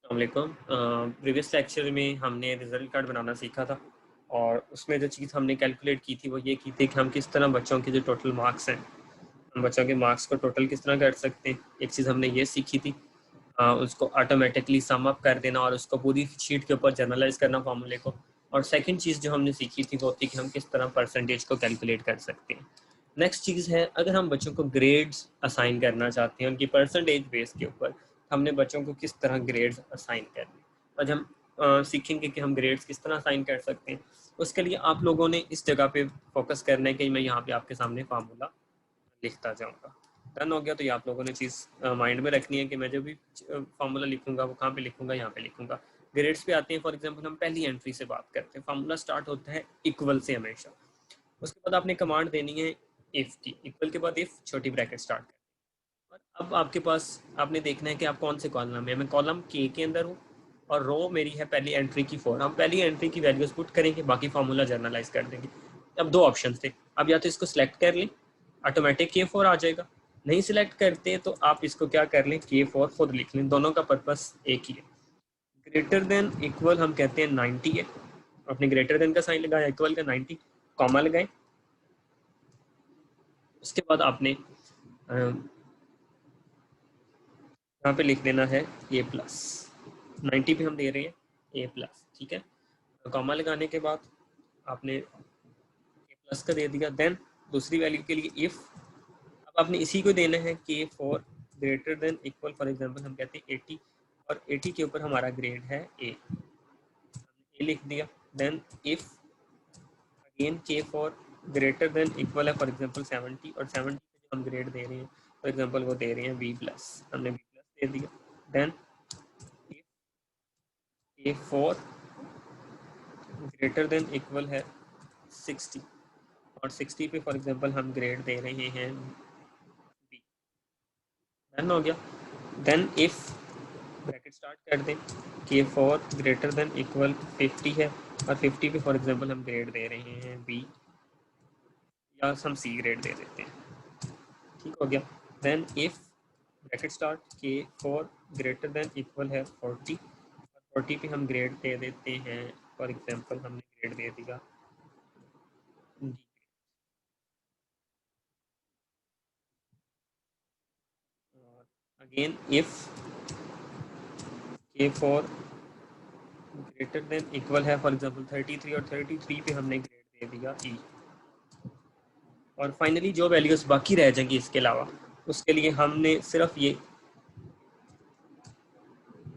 अस्सलामुअलैकुम। Previous lecture में हमने रिजल्ट कार्ड बनाना सीखा था और उसमें जो चीज़ हमने कैलकुलेट की थी वो ये की थी कि हम किस तरह बच्चों के जो टोटल मार्क्स हैं हम बच्चों के मार्क्स को टोटल किस तरह कर सकते हैं। एक चीज़ हमने ये सीखी थी उसको ऑटोमेटिकली सम अप कर देना और उसको पूरी शीट के ऊपर जनरलाइज करना फार्मूले को। और सेकंड चीज़ जो हमने सीखी थी वो थी कि हम किस तरह परसेंटेज को कैलकुलेट कर सकते हैं। नेक्स्ट चीज़ है, अगर हम बच्चों को ग्रेड्स असाइन करना चाहते हैं उनकी परसेंटेज बेस के ऊपर, हमने बच्चों को किस तरह ग्रेड्स असाइन करने। आज हम सीखेंगे कि हम ग्रेड्स किस तरह असाइन कर सकते हैं। उसके लिए आप लोगों ने इस जगह पे फोकस करना है कि मैं यहाँ पे आपके सामने फार्मूला लिखता जाऊँगा। डन हो गया? तो ये आप लोगों ने चीज़ माइंड में रखनी है कि मैं जो भी फार्मूला लिखूंगा वो कहाँ पे लिखूंगा, यहाँ पे लिखूंगा। ग्रेड्स पे आते हैं। फॉर एग्जांपल हम पहली एंट्री से बात करते हैं। फार्मूला स्टार्ट होता है इक्वल से हमेशा। उसके बाद आपने कमांड देनी है इफ की। इक्वल के बाद इफ छोटी ब्रैकेट स्टार्ट कर। और अब आपके पास आपने देखना है कि आप कौन से कॉलम में। मैं कॉलम के अंदर हूँ और रो मेरी है पहली एंट्री की 4। हम पहली एंट्री की वैल्यूज पुट करेंगे, बाकी फार्मूला जर्नलाइज कर देंगे। अब दो ऑप्शन थे, अब या तो इसको सिलेक्ट कर लें, ऑटोमेटिक K4 आ जाएगा। नहीं सिलेक्ट करते तो आप इसको क्या कर लें, K4 खुद लिख लें। दोनों का पर्पस एक ही है। ग्रेटर देन इक्वल हम कहते हैं 90 है। आपने ग्रेटर देन का साइन लगाया, इक्वल का 90, कॉमा लगाए। उसके बाद आपने यहाँ पे लिख देना है ए प्लस। 90 पे हम दे रहे हैं ए प्लस, ठीक है। कॉमा लगाने के बाद आपने ए प्लस का दे दिया। देन दूसरी वैल्यू के लिए इफ, अब आपने इसी को देना है के for greater than equal. For example हम कहते हैं 80 और 80 के ऊपर हमारा ग्रेड है ए, हमने ए लिख दिया। देन इफ अगेन के फॉर ग्रेटर देन इक्वल है फॉर एग्जांपल 70 और 70 पे जो हम ग्रेड दे रहे हैं फॉर एग्जांपल वो दे रहे हैं बी प्लस, हमने बी प्लस दे दिया। Then A for greater than equal है 60 और 60 पे फॉर एग्जांपल हम ग्रेड दे रहे हैं बी। डन हो गया। देन इफ ब्रैकेट स्टार्ट कर दें, के फॉर ग्रेटर देन इक्वल 50 है और 50 पे फॉर एग्जांपल हम ग्रेड दे रहे हैं बी या हम सी ग्रेड दे देते हैं। ठीक हो गया। देन इफ ब्रैकेट स्टार्ट के फॉर ग्रेटर देन इक्वल है 40 और 40 पे हम ग्रेड दे देते हैं। फॉर एग्जांपल हमने ग्रेड दे दिया D. Again if K for greater than equal है फॉर एग्जांपल 33 और 33 पे हमने ग्रेड दे दिया ई। और फाइनली जो वैल्यूज बाकी रह जाएंगी इसके अलावा, उसके लिए हमने सिर्फ ये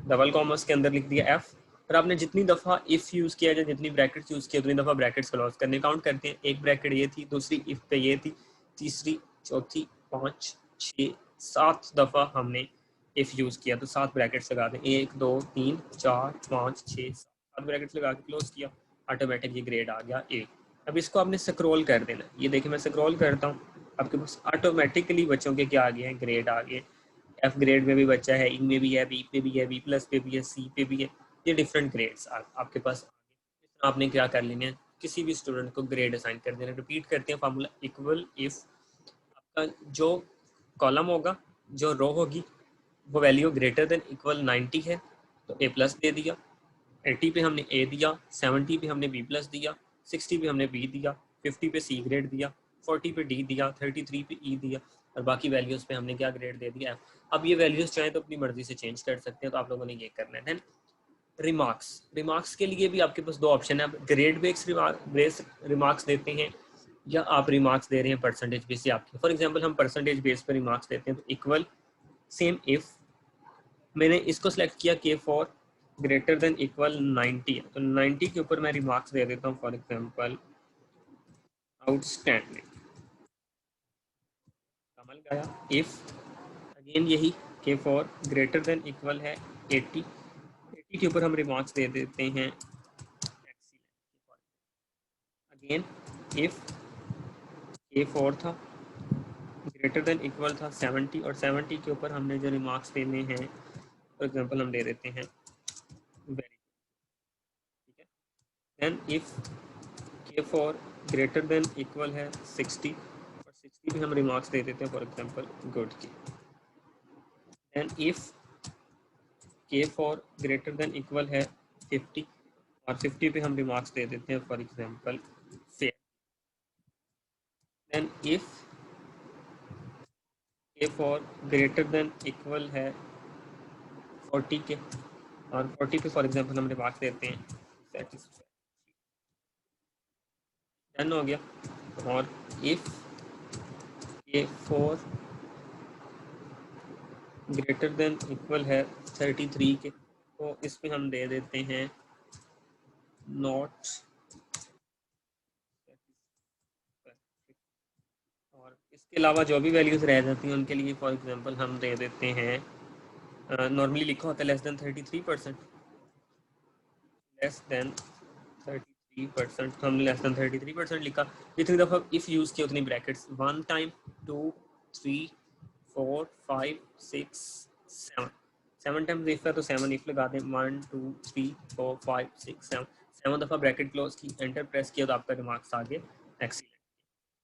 डबल कॉमर्स के अंदर लिख दिया एफ। और आपने जितनी दफ़ा इफ़ यूज़ किया जाए, जितनी ब्रैकेट्स यूज़ किया, उतनी दफ़ा ब्रैकेट्स क्लोज करने काउंट करते हैं। एक ब्रैकेट ये थी, दूसरी इफ़ पे ये थी, तीसरी, चौथी, 5, 6, 7 दफ़ा हमने इफ़ यूज़ किया तो 7 ब्रैकेट्स लगा दें। 1 2 3 4 5 6 7 ब्रैकेट्स लगा के क्लोज किया, ऑटोमेटिक ये ग्रेड आ गया ए। अब इसको आपने स्क्रॉल कर देना। ये देखिए मैं स्क्रॉल करता हूँ, आपके पास ऑटोमेटिकली बच्चों के क्या आ गए हैं, ग्रेड आ गए। एफ ग्रेड में भी बच्चा है, ई में भी है, बी पे भी है, बी प्लस पे भी है, सी पे भी है। ये डिफरेंट ग्रेड्स आपके पास। आपने क्या कर लेना है, किसी भी स्टूडेंट को ग्रेड असाइन कर देना। रिपीट करते हैं फार्मूला, इक्वल इफ आपका जो कॉलम होगा, जो रो होगी, वो वैल्यू ग्रेटर देन इक्वल 90 है तो ए प्लस दे दिया। 80 पे हमने ए दिया, 70 पे हमने बी प्लस दिया, 60 पे हमने बी दिया, 50 पे सी ग्रेड दिया, 40 पे डी दिया, 33 पे ई दिया और बाकी वैल्यूज पे हमने क्या ग्रेड दे दिया एफ। अब ये वैल्यूज चाहें तो अपनी मर्जी से चेंज कर सकते हैं, तो आप लोगों ने ये करना है। देन रिमार्क्स, रिमार्क्स के लिए भी आपके पास दो ऑप्शन है। आप ग्रेड बेस रिमार्क्स देते हैं या आप रिमार्क्स दे रहे हैं परसेंटेज बेस से आपके। फॉर एग्जांपल हम परसेंटेज बेस पर रिमार्क्स देते हैं तो इक्वल सेम इफ मैंने इसको सिलेक्ट किया के फॉर ग्रेटर देन इक्वल 90 है तो 90 के ऊपर मैं रिमार्क्स दे देता हूँ। फॉर एग्जांपल आउटस्टैंडिंग, कमल गया। इफ अगेन यही के फॉर ग्रेटर देन इक्वल है 80, 80 के ऊपर हम रिमार्क्स दे देते हैं excellent. Again if K for था ग्रेटर देन इक्वल था 70 और 70 के ऊपर हमने जो रिमार्क्स देने हैं फॉर एग्जांपल हम दे देते हैं वेरी, ठीक है। Then if K for greater than equal है 60 और 60 पे हम रिमार्क्स दे देते हैं फॉर एग्जांपल गुड की। Then if K for greater than equal है 50 और 50 पे हम रिमार्क्स दे देते हैं for example fair. Then if K for greater than equal है 40 के और 40 पे फॉर एग्जांपल हम रिमार्क्स देते हैं सेटिस्फाई। डन हो गया। और if K for greater than equal है 33 के तो इस पे हम दे देते हैं नॉट। और इसके अलावा जो भी वैल्यूज रह जाती हैं उनके लिए फॉर एग्जांपल हम दे देते हैं नॉर्मली लिखा होता है लेस देन 33%, लेस देन 33%, तो हमने लेस देन 33% लिखा। जितनी दफ़ा इफ़ यूज़ किया उतनी ब्रैकेट्स 1 टाइम 2 3 4 5 6 7 7 टाइम्स इफ है तो 7 इफ लगा दें 1 2 3 4 5 6 7 7 दफ़ा ब्रैकेट क्लोज की एंटर प्रेस किया तो आपका रिमार्क्स आ गया एक्सीलेंट।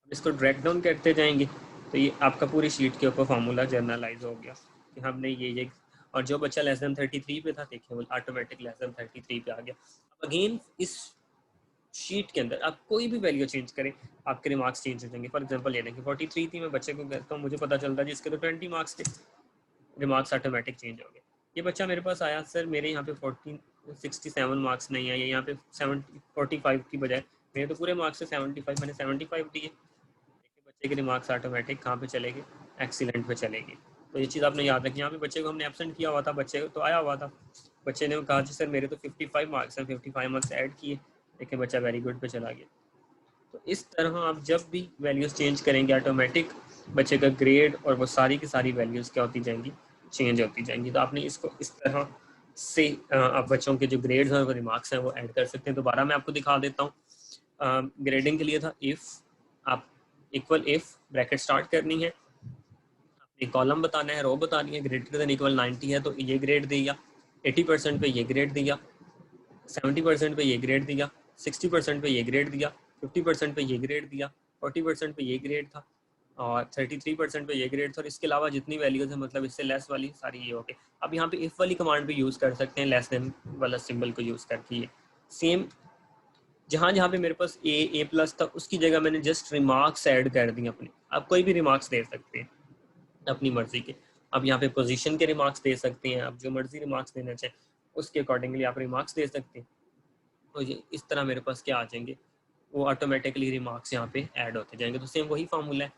अब इसको ड्रैग डाउन करते जाएंगे तो ये आपका पूरी शीट के ऊपर फार्मूला जर्नलाइज हो गया कि हमने ये और जो बच्चा लेस देन 33 पे था देखिए वो ऑटोमेटिक लेस देन 33 पे आ गया। अब अगेन इस शीट के अंदर आप कोई भी वैल्यू चेंज करें आपके रिमार्क्स चेंज हो जाएंगे। फॉर एग्जांपल ये देखिए 43 थी, मैं बच्चे को कहता हूँ मुझे पता चलता है जिसके तो 20 मार्क्स थे, रिमार्क्स ऑटोमेटिक चेंज हो गए। ये बच्चा मेरे पास आया सर मेरे यहाँ पे 67 मार्क्स नहीं आए, यहाँ पे 45 की बजाय मेरे तो पूरे मार्क्स से 75, मैंने 75 दिए। देखिए बच्चे के रिमार्क्स ऑटोमेटिक कहाँ पे चले गए, एक्सीलेंट पे चले गए। तो ये चीज़ आपने याद रखी। यहाँ पे बच्चे को हमने एब्सेंट किया हुआ था, बच्चे तो आया हुआ था, बच्चे ने कहा जी सर मेरे तो 55 मार्क्स हैं, 55 मार्क्स ऐड किए, देखिए बच्चा वेरी गुड पे चला गया। तो इस तरह आप जब भी वैल्यूज़ चेंज करेंगे ऑटोमेटिक बच्चे का ग्रेड और वो सारी की सारी वैल्यूज़ क्या होती जाएंगी, चेंज होती जाएंगी। तो आपने इसको इस तरह से आप बच्चों के जो ग्रेड्स हैं और रिमार्क्स हैं वो ऐड कर सकते हैं। दोबारा मैं आपको दिखा देता हूँ। ग्रेडिंग के लिए था इफ़ आप इक्वल इफ़ ब्रैकेट स्टार्ट करनी है, आपने कॉलम बताना है, रो बतानी है। ग्रेटर देन इक्वल 90 है तो ये ग्रेड दिया, 80% पे ये ग्रेड दिया, 70% पे ये ग्रेड दिया, 60% पे ये ग्रेड दिया, 50% पे ये ग्रेड दिया, 40% पे ये ग्रेड था और 33% पे ये ग्रेड था। और इसके अलावा जितनी वैल्यूज है मतलब इससे लेस वाली सारी ये हो गई। अब यहाँ पे इफ वाली कमांड भी यूज़ कर सकते हैं, लेस देन वाला सिंबल को यूज़ करके। ये सेम जहाँ जहाँ पे मेरे पास ए प्लस था उसकी जगह मैंने जस्ट रिमार्क्स ऐड कर दी अपने। आप कोई भी रिमार्क्स दे सकते हैं अपनी मर्जी के। अब यहाँ पे पोजीशन के रिमार्क्स दे सकते हैं, आप जो मर्जी रिमार्क्स देना चाहें उसके अकॉर्डिंगली आप रिमार्क्स दे सकते हैं। तो ये इस तरह मेरे पास क्या आ जाएंगे, वो ऑटोमेटिकली रिमार्क्स यहाँ पे ऐड होते जाएंगे। तो सेम वही फार्मूला है,